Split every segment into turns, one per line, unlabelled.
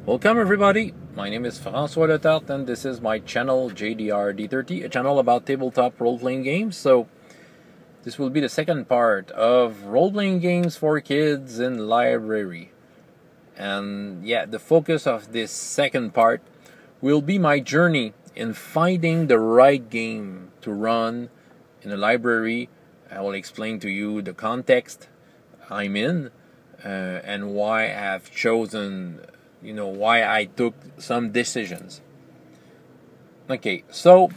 Welcome everybody, my name is François Letarte and this is my channel D30, a channel about tabletop role-playing games. So this will be the second part of role-playing games for kids in library. And yeah, the focus of this second part will be my journey in finding the right game to run in a library. I will explain to you the context I'm in and why I have chosen, why I took some decisions. Okay, so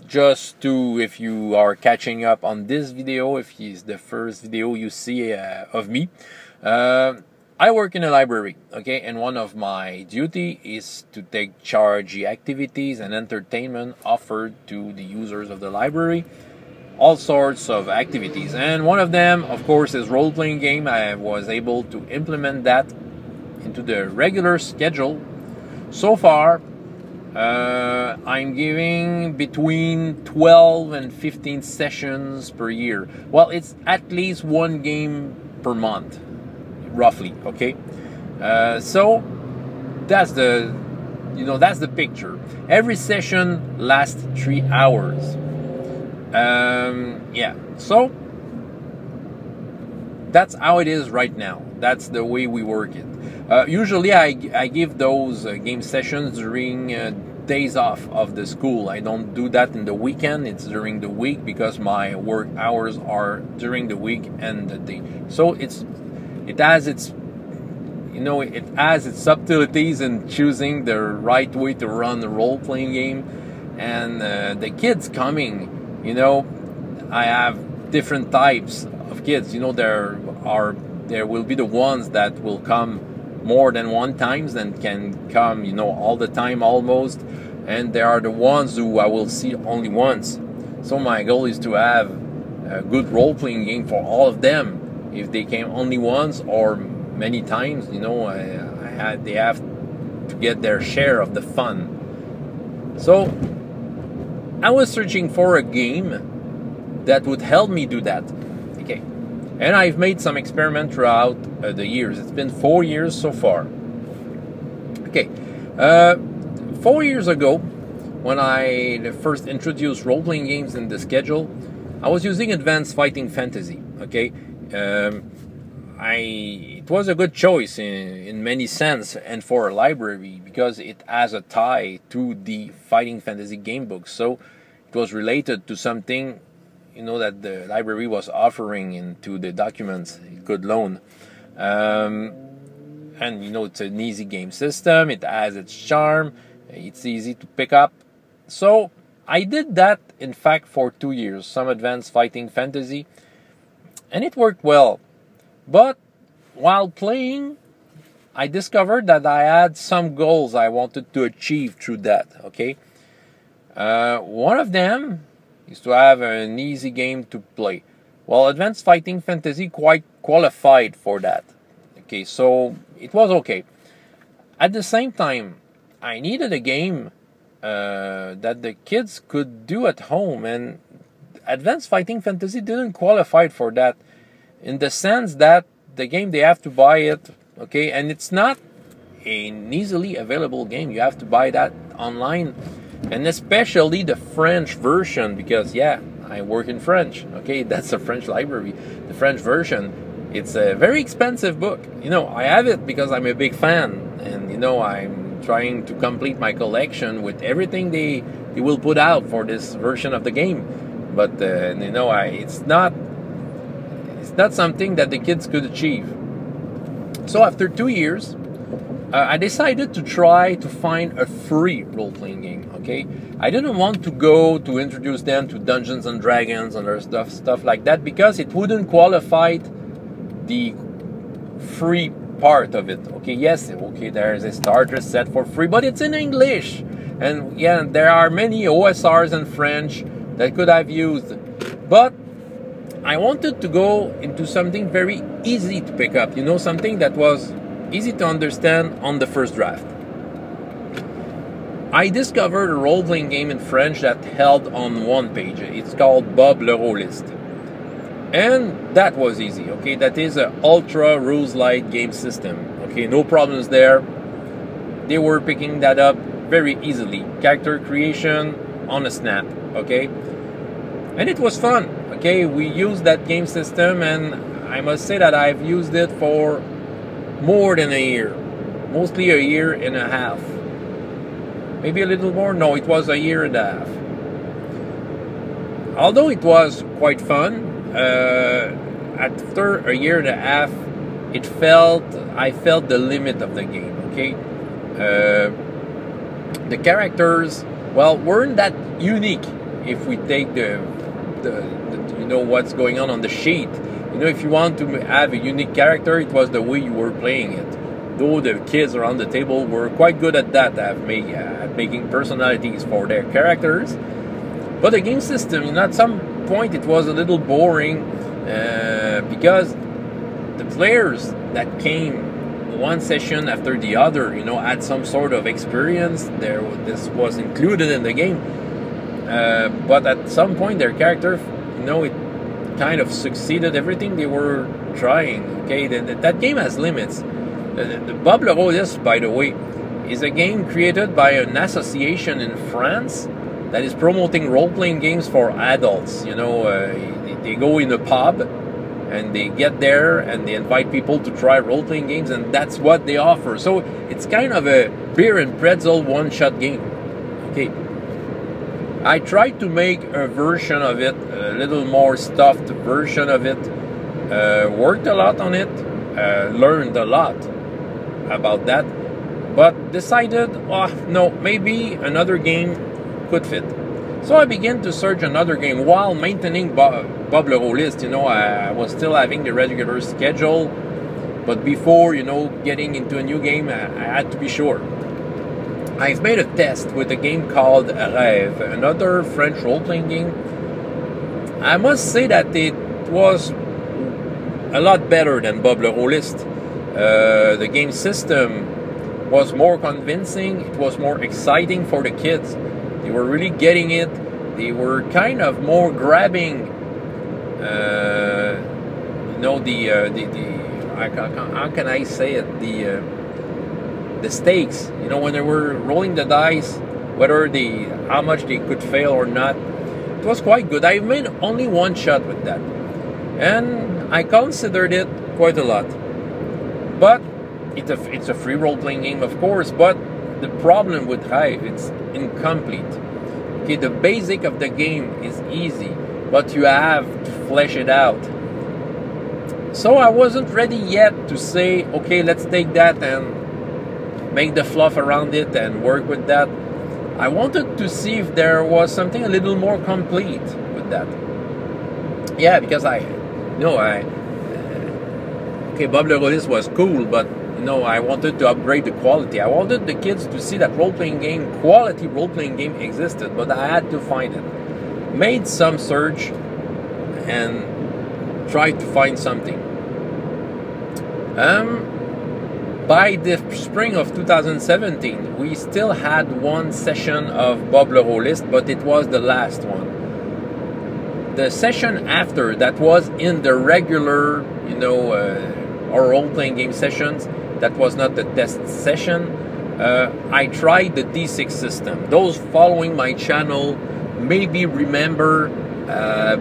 just to, if you are catching up on this video, if it's the first video you see of me, I work in a library, okay, and one of my duty is to take charge the activities and entertainment offered to the users of the library, all sorts of activities, and one of them, of course, is role-playing game. I was able to implement that into the regular schedule. So far, I'm giving between 12 and 15 sessions per year. Well, it's at least one game per month, roughly. Okay, so that's the picture. Every session lasts 3 hours. Yeah, so that's how it is right now. That's the way we work it. Usually I give those game sessions during days off of the school. I don't do that in the weekend. It's during the week because my work hours are during the week and the day. So it has its subtleties in choosing the right way to run the role-playing game. And the kids coming, I have different types of kids. There will be the ones that will come more than one times and can come, all the time almost. And there are the ones who I will see only once. So my goal is to have a good role-playing game for all of them. If they came only once or many times, they have to get their share of the fun. So I was searching for a game that would help me do that. Okay. And I've made some experiments throughout the years. It's been 4 years so far. Okay, 4 years ago, when I first introduced role-playing games in the schedule, I was using Advanced Fighting Fantasy. Okay, it was a good choice in many sense, and for a library because it has a tie to the Fighting Fantasy game books. So it was related to something that the library was offering into the documents it could loan. And it's an easy game system. It has its charm. It's easy to pick up. So I did that, in fact, for 2 years, some Advanced Fighting Fantasy, and it worked well. But while playing, I discovered that I had some goals I wanted to achieve through that. Okay, one of them is to have an easy game to play. Well, Advanced Fighting Fantasy quite qualified for that. Okay, so it was okay. At the same time, I needed a game that the kids could do at home, and Advanced Fighting Fantasy didn't qualify for that, in the sense that the game, they have to buy it, okay, and it's not an easily available game. You have to buy that online. And especially the French version, because yeah, I work in French. Okay, that's a French library. The French version, it's a very expensive book. I have it because I'm a big fan, and I'm trying to complete my collection with everything they will put out for this version of the game. But it's not something that the kids could achieve. So after 2 years, I decided to try to find a free role-playing game, okay? I didn't want to go to introduce them to Dungeons and Dragons and other stuff like that, because it wouldn't qualify the free part of it. Okay, yes, okay, there's a starter set for free, but it's in English. And yeah, there are many OSRs in French that could have used. But I wanted to go into something very easy to pick up, something that was easy to understand on the first draft. I discovered a role-playing game in French that held on one page. It's called Bob le Rollist. And that was easy, okay? That is an ultra rules light game system, okay? No problems there. they were picking that up very easily. Character creation on a snap, okay? And it was fun, okay? We used that game system, and I must say that I've used it for more than a year. Mostly a year and a half. Maybe a little more? No, it was a year and a half. Although it was quite fun, after a year and a half, I felt the limit of the game, okay? The characters, well, weren't that unique if we take the you know what's going on the sheet. You know, if you want to have a unique character, it was the way you were playing it. Though the kids around the table were quite good at that, at making personalities for their characters. But the game system, you know, at some point it was a little boring because the players that came one session after the other, you know, had some sort of experience. This was included in the game, but at some point their character, you know, it kind of succeeded everything they were trying. Okay, that game has limits. The Bob Le Rôliste, by the way, is a game created by an association in France that is promoting role-playing games for adults. You know, they go in a pub and they get there and they invite people to try role-playing games, and that's what they offer. So it's kind of a beer and pretzel one-shot game. Okay, I tried to make a version of it, a little more stuffed version of it. Worked a lot on it, learned a lot about that, but decided, oh no, maybe another game could fit. So I began to search another game while maintaining Bob Le Rôliste. You know, I was still having the regular schedule, but before, you know, getting into a new game, I had to be sure. I've made a test with a game called Rêve, another French role-playing game. I must say that it was a lot better than Bob Le Rôliste. The game system was more convincing, it was more exciting for the kids. They were really getting it. They were kind of more grabbing, you know, how can I say it? The stakes. You know, when they were rolling the dice, how much they could fail or not. It was quite good. I made only one shot with that, and I considered it quite a lot. But it's a free role-playing game, of course. But the problem with Rêve, it's incomplete. Okay, the basic of the game is easy, but you have to flesh it out. So I wasn't ready yet to say, okay, let's take that and make the fluff around it and work with that. I wanted to see if there was something a little more complete with that. Yeah, because okay, Bob Le Rôliste was cool, but you know, I wanted to upgrade the quality. I wanted the kids to see that quality role-playing game existed, but I had to find it. Made some search and tried to find something. By the spring of 2017, we still had one session of Bob Le Rôliste, but it was the last one. The session after that was in the regular, you know, or role-playing game sessions. That was not the test session. I tried the D6 system. Those following my channel maybe remember a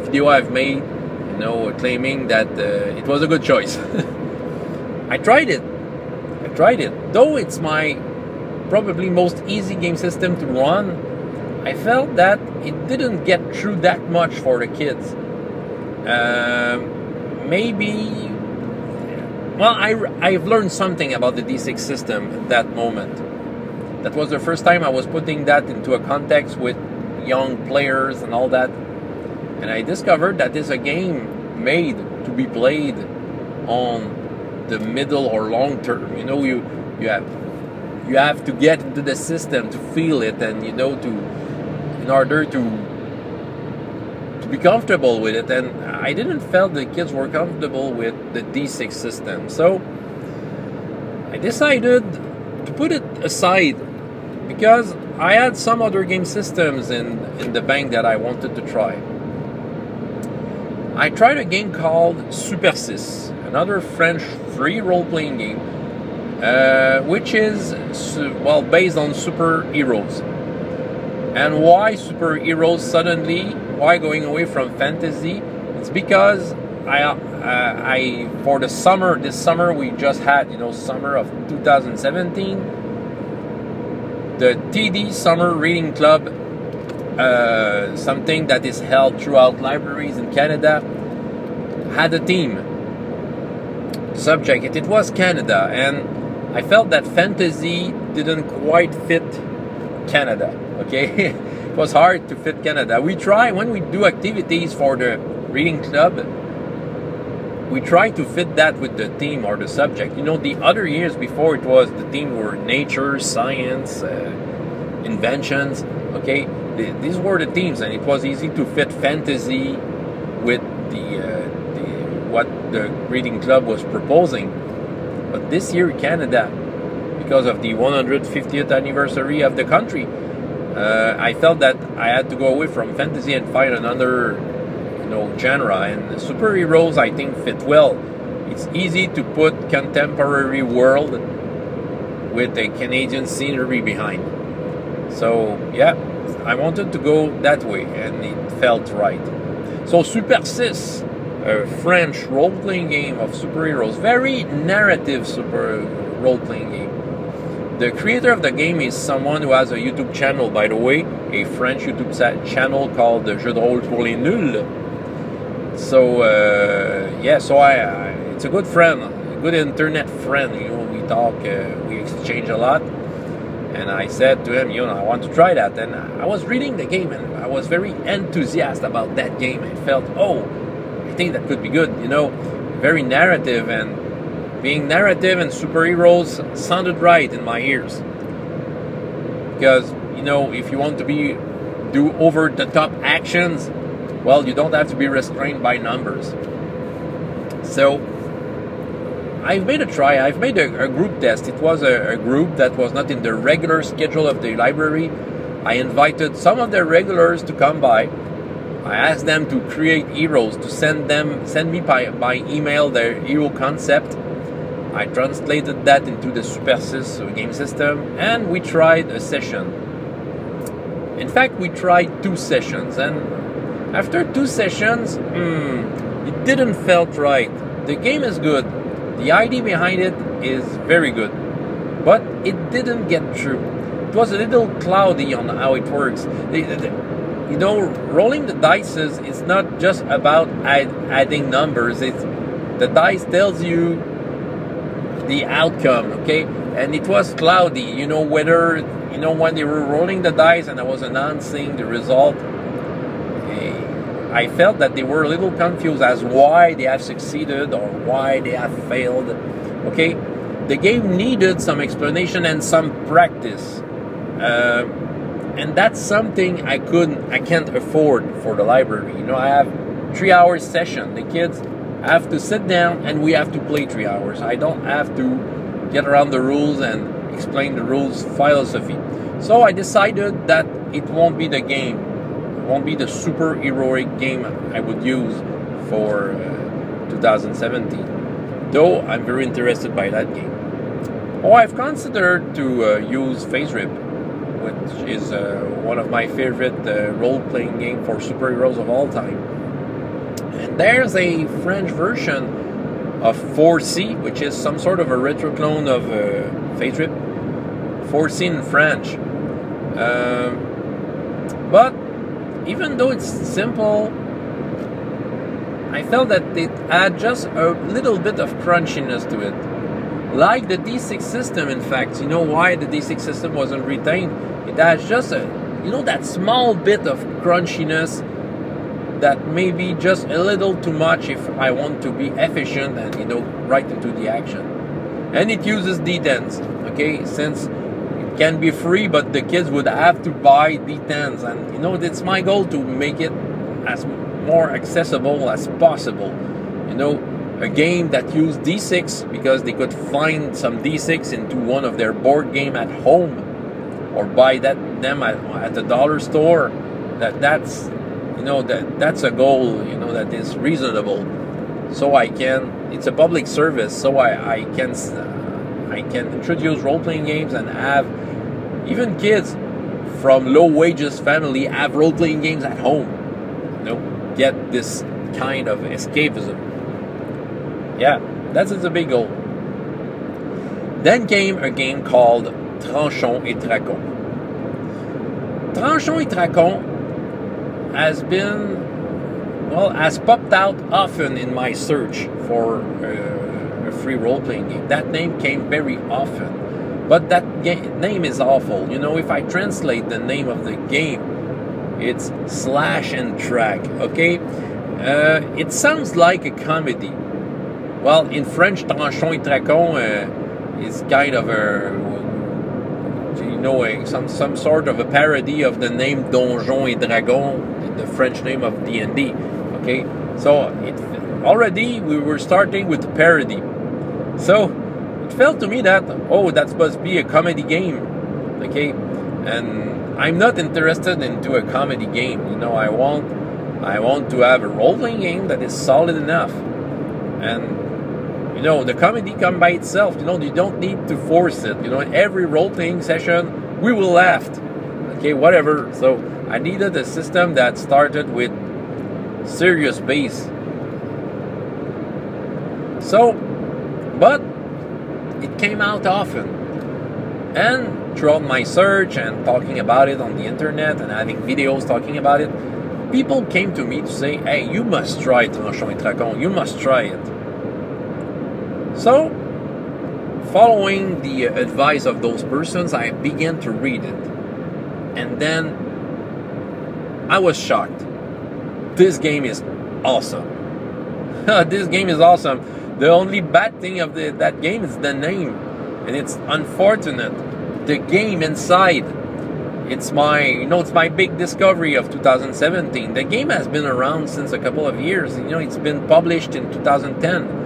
video I've made, you know, claiming that it was a good choice. I tried it. Though it's my probably most easy game system to run, I felt that it didn't get through that much for the kids. Maybe... Well, I've learned something about the D6 system at that moment. That was the first time I was putting that into a context with young players and all that. And I discovered that it's a game made to be played on the middle or long term. You know, you have to get into the system to feel it, and you know, in order to be comfortable with it. And I didn't feel the kids were comfortable with the D6 system, so I decided to put it aside because I had some other game systems in the bank that I wanted to try. I tried a game called Super 6, another French free role-playing game. which is, well, based on superheroes. And why superheroes suddenly? Why going away from fantasy? It's because I for the summer, this summer we just had, summer of 2017, the TD Summer Reading Club, something that is held throughout libraries in Canada, had a theme. Subject, it was Canada, and I felt that fantasy didn't quite fit Canada, okay? It was hard to fit Canada. We try, when we do activities for the reading club, we try to fit that with the theme or the subject. The other years before, it was the theme were nature, science, inventions, okay? These were the themes, and it was easy to fit fantasy with what the reading club was proposing. But this year in Canada, because of the 150th anniversary of the country, I felt that I had to go away from fantasy and find another genre, and superheroes I think fit well. It's easy to put contemporary world with a Canadian scenery behind. So yeah, I wanted to go that way, and it felt right. So Super 6, a French role-playing game of superheroes, very narrative super role-playing game. The creator of the game is someone who has a YouTube channel, by the way, a French YouTube channel called Jeux de rôle pour les nuls. So it's a good friend, a good internet friend. We talk, we exchange a lot. And I said to him, I want to try that. And I was reading the game, and I was very enthusiastic about that game. I felt, I think that could be good. Very narrative, and being narrative and superheroes sounded right in my ears. Because, if you want to do over-the-top actions, well, you don't have to be restrained by numbers. So, I've made a try. I've made a group test. It was a group that was not in the regular schedule of the library. I invited some of the regulars to come by. I asked them to create heroes, to send me by email their hero concept. I translated that into the Super 6 game system, and we tried a session. In fact, we tried 2 sessions, and after 2 sessions, it didn't felt right. The game is good. The idea behind it is very good, but it didn't get through. It was a little cloudy on how it works. Rolling the dice is not just about adding numbers. The dice tells you the outcome, okay? And it was cloudy, whether, when they were rolling the dice and I was announcing the result, I felt that they were a little confused as why they have succeeded or why they have failed, okay? The game needed some explanation and some practice. And that's something I can't afford for the library. I have 3-hour session. The kids have to sit down and we have to play 3 hours. I don't have to get around the rules and explain the rules philosophy. So I decided that it won't be the game. It won't be the super heroic game I would use for 2017. Though I'm very interested by that game. I've considered to use FaceRip, which is one of my favorite role-playing games for superheroes of all time. And there's a French version of 4C, which is some sort of a retro clone of FaceRip. 4C in French. But even though it's simple, I felt that it had just a little bit of crunchiness to it. Like the D6 system, in fact. You know why the D6 system wasn't retained? It has just that small bit of crunchiness that may be just a little too much if I want to be efficient and, right into the action. And it uses D10s, okay? Since it can be free, but the kids would have to buy D10s. And, it's my goal to make it as more accessible as possible. A game that used D6 because they could find some D6 into one of their board game at home or buy them at the dollar store. That's a goal, that is reasonable. So it's a public service, so I I can introduce role-playing games and have even kids from low wages family have role-playing games at home. Get this kind of escapism. Yeah, that's the big goal. Then came a game called Tranchons et Tracons. Tranchons et Tracons has popped out often in my search for a free role-playing game. That name came very often, but that name is awful. If I translate the name of the game, it's Slash and Track. Okay, it sounds like a comedy. Well, in French, Tranchons et Tracons is kind of some sort of a parody of the name Donjons et Dragons, the French name of D&D. Okay, so already we were starting with the parody. So it felt to me that that must be a comedy game. Okay, and I'm not interested into a comedy game. I want to have a role-playing game that is solid enough. And the comedy comes by itself. You don't need to force it. Every role-playing session, we will laugh. Okay, whatever. So I needed a system that started with serious base. But it came out often. And throughout my search and talking about it on the internet and having videos talking about it, people came to me to say, hey, you must try Tranchons et Tracons. You must try it. So, following the advice of those persons, I began to read it. And then I was shocked. This game is awesome. This game is awesome. The only bad thing of that game is the name. And it's unfortunate. The game inside, it's my big discovery of 2017. The game has been around since a couple of years. It's been published in 2010.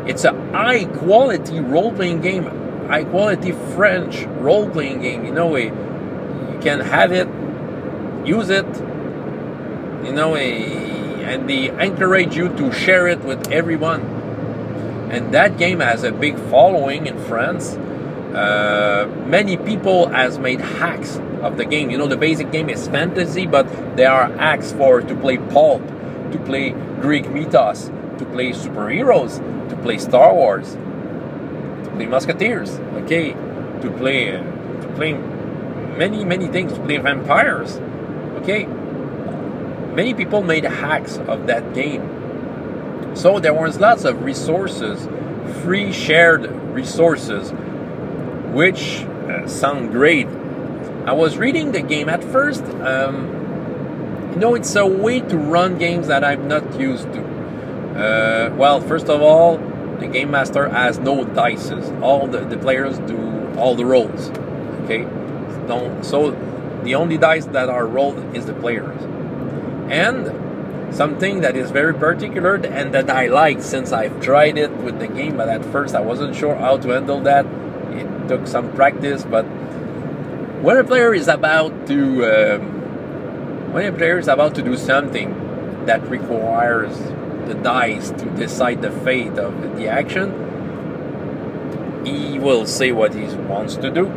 It's a high-quality role-playing game, high-quality French role-playing game. You can have it, use it, and they encourage you to share it with everyone. And that game has a big following in France. Many people has made hacks of the game. The basic game is fantasy, but there are hacks to play pulp, to play Greek mythos, to play superheroes, to play Star Wars, to play Musketeers, okay, to play many things, to play vampires, okay. Many people made hacks of that game. So there was lots of resources, free shared resources, which sound great. I was reading the game at first. It's a way to run games that I'm not used to. Well, first of all, the game master has no dices. All the players do all the rolls. Okay, so the only dice that are rolled is the players. And something that is very particular and that I like, since I've tried it with the game, but at first I wasn't sure how to handle that. It took some practice, but when a player is about to do something that requires the dice to decide the fate of the action, he will say what he wants to do.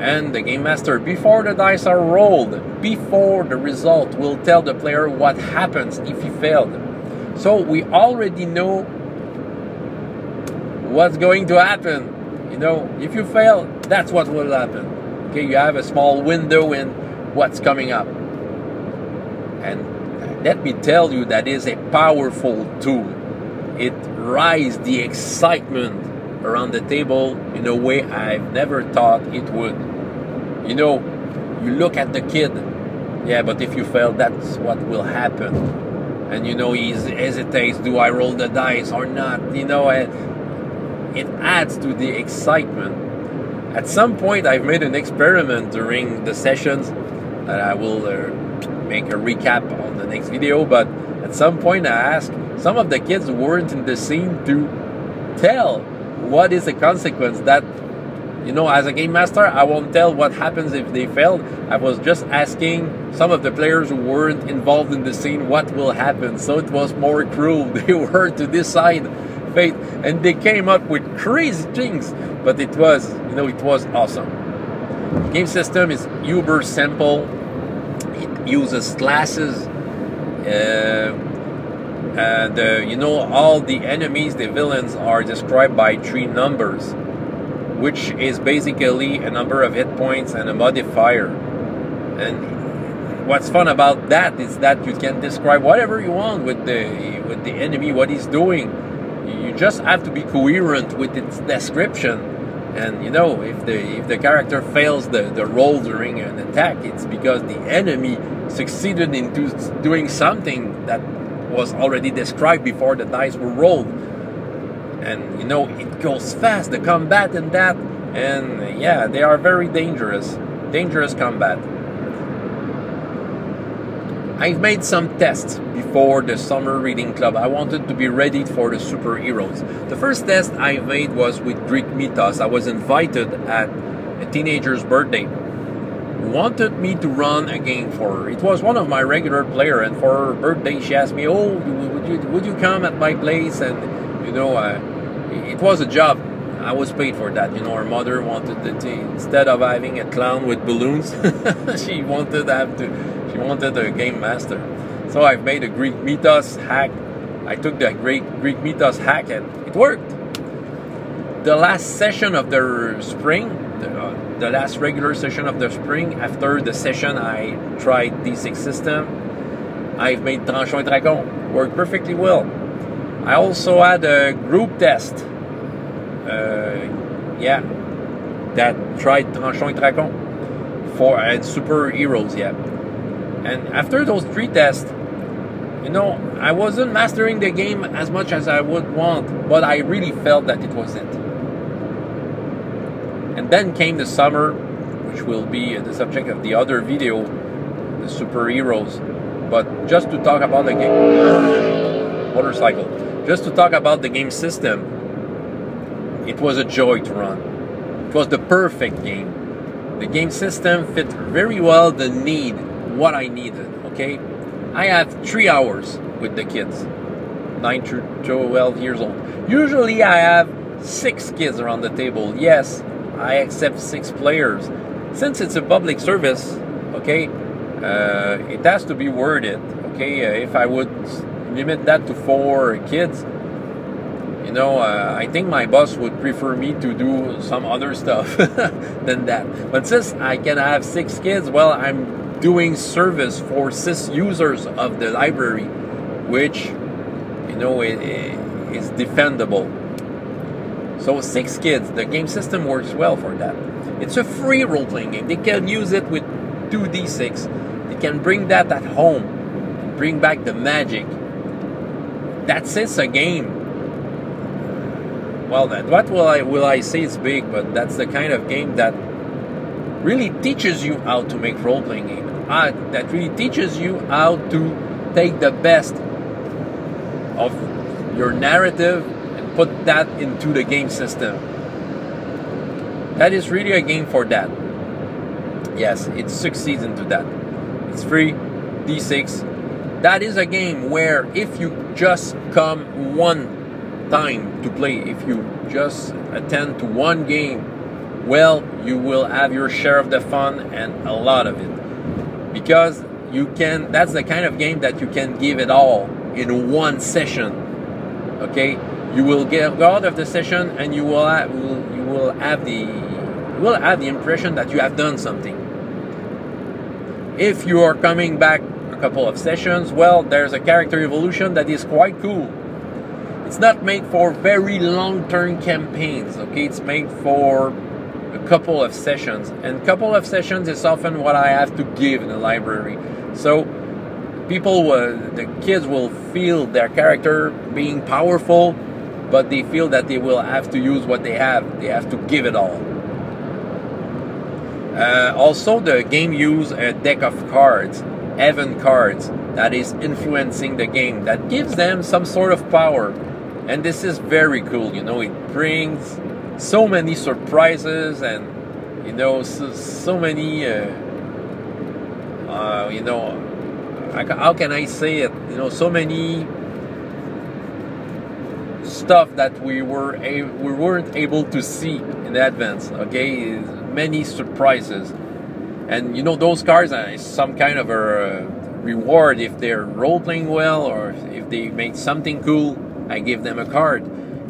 And the game master, before the dice are rolled, before the result, will tell the player what happens if he failed. So we already know what's going to happen. If you fail, that's what will happen. Okay, you have a small window in what's coming up. And let me tell you, that is a powerful tool. It raises the excitement around the table in a way I've never thought it would. You look at the kid, yeah, but if you fail, that's what will happen. And he hesitates, do I roll the dice or not? It adds to the excitement. At some point, I've made an experiment during the sessions that I will make a recap on the next video, but at some point I asked some of the kids who weren't in the scene to tell what is the consequence. That as a game master, I won't tell what happens if they failed. I was just asking some of the players who weren't involved in the scene what will happen, so it was more cruel. They were to decide, anticipate, and they came up with crazy things, but it was, you know, it was awesome. The game system is uber simple. It uses classes, and you know, all the enemies, the villains, are described by 3 numbers, which is basically a number of hit points and a modifier. And what's fun about that is that you can describe whatever you want with the enemy, what he's doing. You just have to be coherent with its description. And you know, if the character fails the roll during an attack, it's because the enemy succeeded in doing something that was already described before the dice were rolled. And you know, it goes fast, the combat in that, and yeah, they are very dangerous combat. I've made some tests before the summer reading club. I wanted to be ready for the superheroes. The first test I made was with Greek mythos. I was invited at a teenager's birthday who wanted me to run a game for her. It was one of my regular players, and for her birthday she asked me, "Oh, would you come at my place?" And you know, it was a job. I was paid for that. You know, her mother wanted instead of having a clown with balloons, she wanted a game master. So I've made a Greek mythos hack. I took the Greek mythos hack and it worked. The last session of the spring, the last regular session of the spring, after the session I tried D6 system, I've made Tranchons et Dragons. Worked perfectly well. I also had a group test. That tried Tranchons et Dragons for superheroes, yeah. And after those 3 tests, you know, I wasn't mastering the game as much as I would want, but I really felt that it was it. And then came the summer, which will be the subject of the other video, the superheroes. But just to talk about the game, motorcycle, just to talk about the game system, it was a joy to run. It was the perfect game. The game system fit very well the need, what I needed, okay? I have 3 hours with the kids, 9 to 12 years old. Usually I have 6 kids around the table. Yes, I accept 6 players. Since it's a public service, okay, it has to be worth it, okay? If I would limit that to 4 kids, you know, I think my boss would prefer me to do some other stuff than that. But since I can have 6 kids, well, I'm doing service for 6 users of the library, which, you know, is defendable. So 6 kids, the game system works well for that. It's a free role-playing game. They can use it with 2d6. They can bring that at home, bring back the magic. That's it, a game. Well, what will I say is big, but that's the kind of game that really teaches you how to make role-playing game. That really teaches you how to take the best of your narrative and put that into the game system. That is really a game for that. Yes, it succeeds into that. It's free, D6. That is a game where if you just come one time to play, if you just attend to one game, well, you will have your share of the fun and a lot of it. Because that's the kind of game that you can give it all in one session. Okay? You will go out of the session and you will have the impression that you have done something. If you are coming back a couple of sessions, well, there's a character evolution that is quite cool. It's not made for very long-term campaigns, okay? It's made for a couple of sessions. And couple of sessions is often what I have to give in the library. So the kids will feel their character being powerful, but they feel that they will have to use what they have. They have to give it all. Also, the game uses a deck of cards, heaven cards, that is influencing the game, that gives them some sort of power. And this is very cool, you know, it brings so many surprises and, you know, so many, you know, how can I say it, you know, so stuff that we weren't able to see in advance. Okay, many surprises, and you know those cards are some kind of a reward if they're role playing well, or if they make something cool. I give them a card.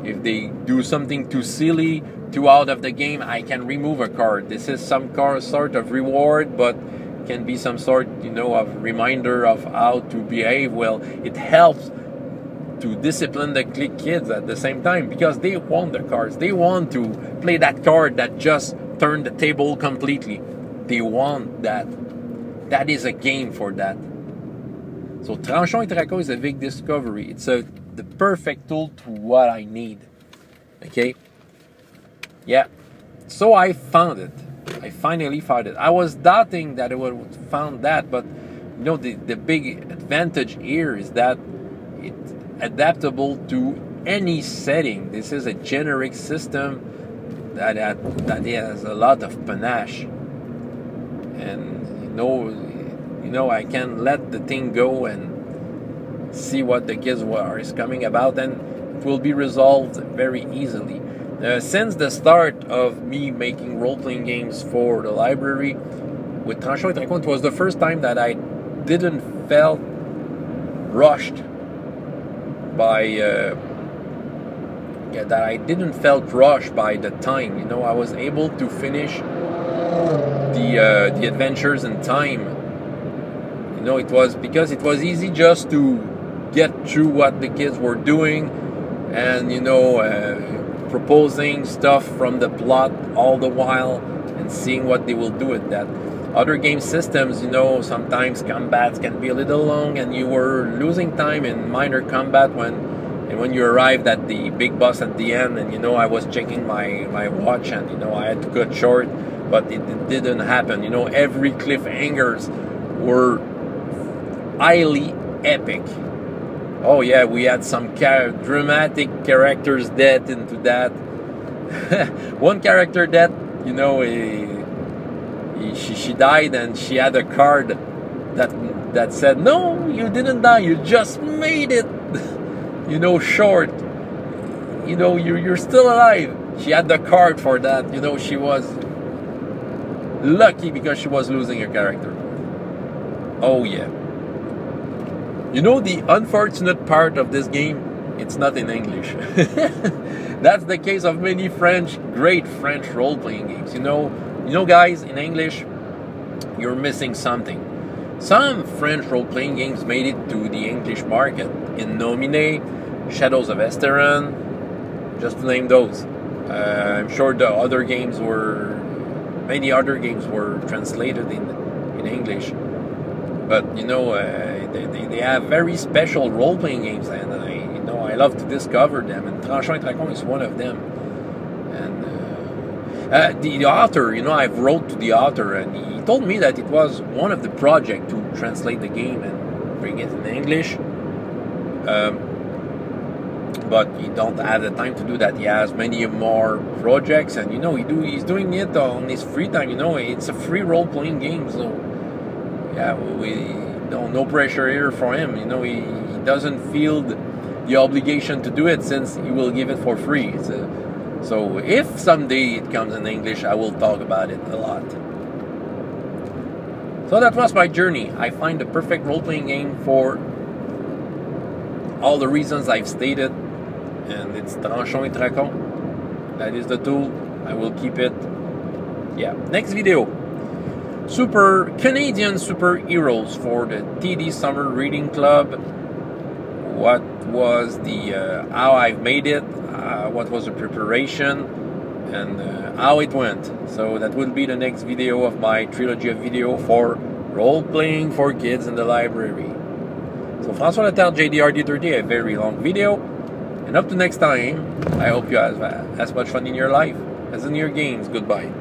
If they do something too silly, too out of the game, I can remove a card. This is some sort of reward, but can be some sort, you know, of reminder of how to behave. Well, it helps to discipline the kids at the same time, because they want the cards. They want to play that card that just turned the table completely. They want that. That is a game for that. So Tranchons et Tracons is a big discovery. It's the perfect tool to what I need. Okay? Yeah. So I found it. I finally found it. I was doubting that I would found that, but you know, the big advantage here is that it's adaptable to any setting. This is a generic system that has a lot of panache, and you know, I can let the thing go and see what the kids is coming about, and it will be resolved very easily. Since the start of me making role-playing games for the library with Tranchons et Tracons, it was the first time that I didn't felt rushed by the time. You know, I was able to finish the adventures in time. You know, it was because it was easy just to get through what the kids were doing, and you know, proposing stuff from the plot all the while and seeing what they will do with that. Other game systems, you know, sometimes combats can be a little long, and you were losing time in minor combat when you arrived at the big boss at the end. And you know, I was checking my watch, and you know, I had to cut short, but it didn't happen. You know, every cliffhangers were highly epic. Oh yeah, we had some dramatic characters dead into that. One character dead, you know, she died, and she had a card that said, "No, you didn't die. You just made it." You know, short. You know, you're still alive. She had the card for that. You know, she was lucky because she was losing her character. Oh yeah. You know, the unfortunate part of this game, it's not in English. That's the case of many great French role-playing games. You know, guys, in English, you're missing something. Some French role-playing games made it to the English market. In Nomine, Shadows of Esteron, just to name those. I'm sure many other games were translated in English. But you know, they have very special role-playing games, and I love to discover them. And Tranchons et Tracons is one of them. And the author, you know, I've wrote to the author, and he told me that it was one of the projects to translate the game and bring it in English. But he don't have the time to do that. He has many more projects, and you know, he's doing it on his free time. You know, it's a free role-playing game, so. Yeah, no pressure here for him. You know, he doesn't feel the obligation to do it, since he will give it for free. So if someday it comes in English, I will talk about it a lot. So that was my journey. I find the perfect role-playing game for all the reasons I've stated, and it's Tranchons et Tracons. That is the tool. I will keep it. Yeah, next video. Canadian superheroes for the TD Summer Reading Club. What was how I've made it, what was the preparation, and how it went. So that will be the next video of my trilogy of video for role-playing for kids in the library. So François Laterre, JDR D30, a very long video. And up to next time, I hope you have as much fun in your life as in your games. Goodbye.